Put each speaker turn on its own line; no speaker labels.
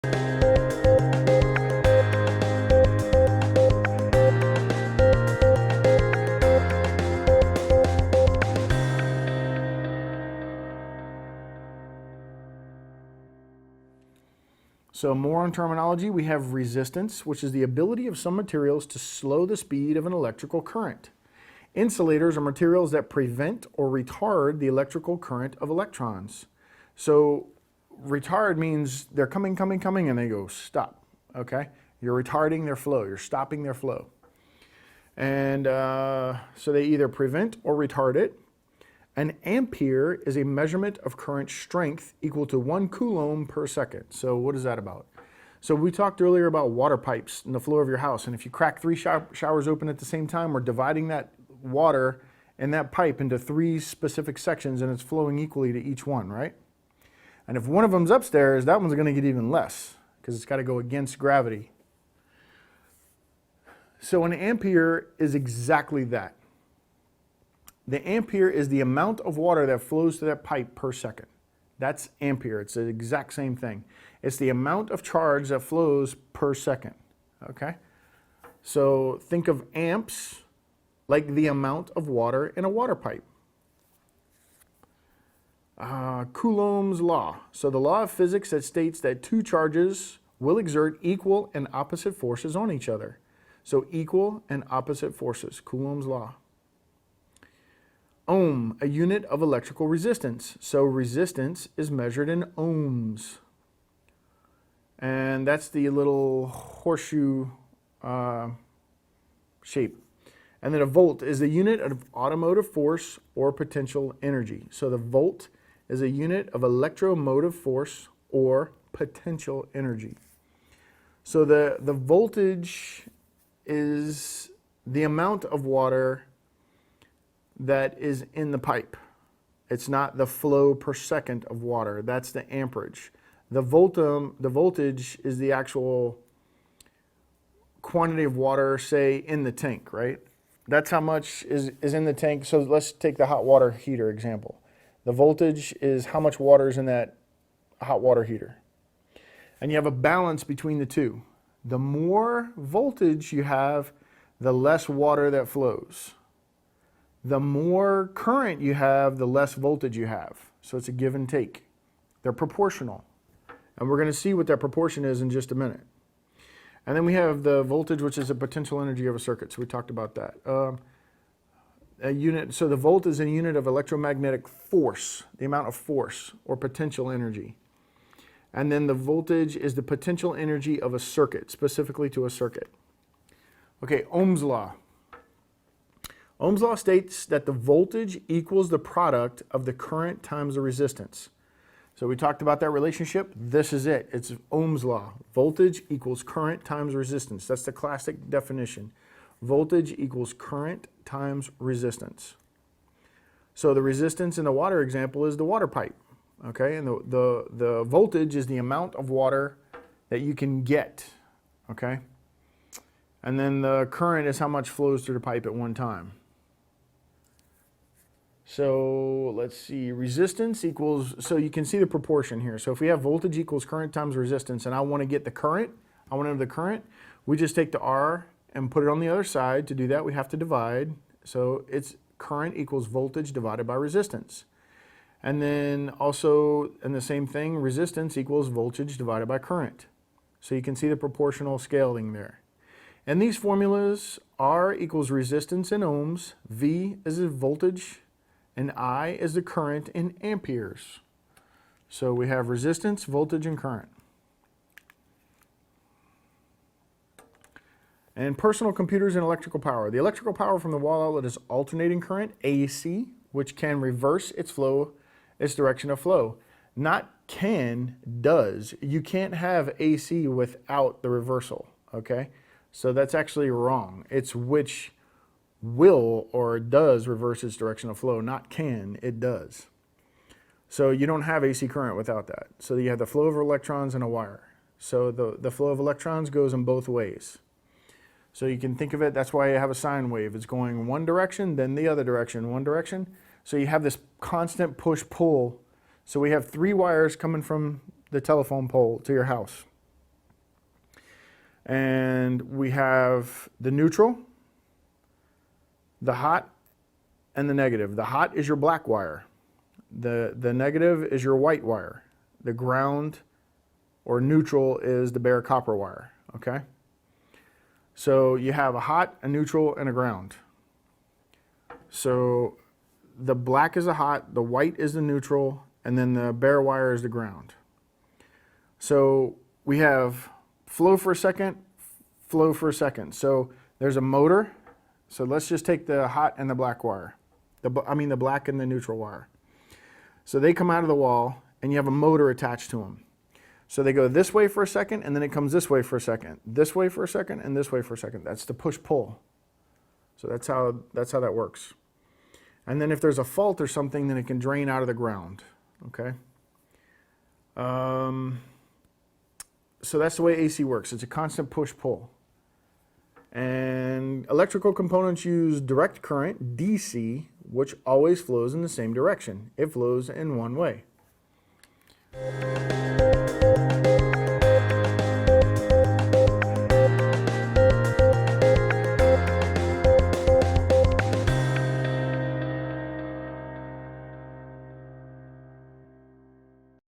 So more on terminology, we have resistance, which is the ability of some materials to slow the speed of an electrical current. Insulators are materials that prevent or retard the electrical current of electrons. So retard means they're coming, and they go stop, okay? You're retarding their flow, you're stopping their flow. And so they either prevent or retard it. An ampere is a measurement of current strength equal to 1 coulomb per second. So what is that about? So we talked earlier about water pipes in the floor of your house, and if you crack 3 showers open at the same time, we're dividing that water in that pipe into 3 specific sections, and it's flowing equally to each one, right? And if one of them's upstairs, that one's going to get even less because it's got to go against gravity. So an ampere is exactly that. The ampere is the amount of water that flows to that pipe per second. That's ampere. It's the exact same thing. It's the amount of charge that flows per second, okay? So think of amps like the amount of water in a water pipe. Coulomb's law. So the law of physics that states that 2 charges will exert equal and opposite forces on each other. So equal and opposite forces, Coulomb's law. Ohm, a unit of electrical resistance. So resistance is measured in ohms. And that's the little horseshoe shape. And then a volt is a unit of automotive force or potential energy. So the volt is a unit of electromotive force or potential energy. So the voltage is the amount of water that is in the pipe. It's not the flow per second of water. That's the amperage. The voltage is the actual quantity of water, say, in the tank, right? That's how much is in the tank. So let's take the hot water heater example. The voltage is how much water is in that hot water heater. And you have a balance between the two. The more voltage you have, the less water that flows. The more current you have, the less voltage you have. So it's a give and take. They're proportional. And we're going to see what that proportion is in just a minute. And then we have the voltage, which is the potential energy of a circuit. So we talked about that. So the volt is a unit of electromagnetic force, the amount of force or potential energy. And then the voltage is the potential energy of a circuit, specifically to a circuit. Okay, Ohm's law. Ohm's law states that the voltage equals the product of the current times the resistance. So we talked about that relationship. This is it. It's Ohm's law. Voltage equals current times resistance. That's the classic definition. Voltage equals current times resistance. So the resistance in the water example is the water pipe. Okay, and the voltage is the amount of water that you can get. Okay, and then the current is how much flows through the pipe at one time. So let's see, resistance equals, so you can see the proportion here. So if we have voltage equals current times resistance, and I want to get the current, I want to know the current, we just take the R and put it on the other side. To do that, we have to divide. So it's current equals voltage divided by resistance. And then also, in the same thing, resistance equals voltage divided by current. So you can see the proportional scaling there. And these formulas, R equals resistance in ohms, V is the voltage, and I is the current in amperes. So we have resistance, voltage, and current. And personal computers and electrical power. The electrical power from the wall outlet is alternating current, AC, which can reverse its flow, its direction of flow. Not can, does. You can't have AC without the reversal, okay? So that's actually wrong. It's which will or does reverse its direction of flow, not can, it does. So you don't have AC current without that. So you have the flow of electrons in a wire. So the flow of electrons goes in both ways. So you can think of it, that's why you have a sine wave. It's going one direction, then the other direction, one direction. So you have this constant push-pull. So we have 3 wires coming from the telephone pole to your house. And we have the neutral, the hot, and the negative. The hot is your black wire. The negative is your white wire. The ground or neutral is the bare copper wire, okay? So you have a hot, a neutral, and a ground. So the black is the hot, the white is the neutral, and then the bare wire is the ground. So we have flow for a second, flow for a second. So there's a motor. So let's just take the hot and the black wire. The black and the neutral wire. So they come out of the wall and you have a motor attached to them. So they go this way for a second and then it comes this way for a second, this way for a second, and this way for a second. That's the push-pull. So that's how that works. And then if there's a fault or something, then it can drain out of the ground, okay? So that's the way AC works. It's a constant push-pull. And electrical components use direct current, DC, which always flows in the same direction. It flows in one way.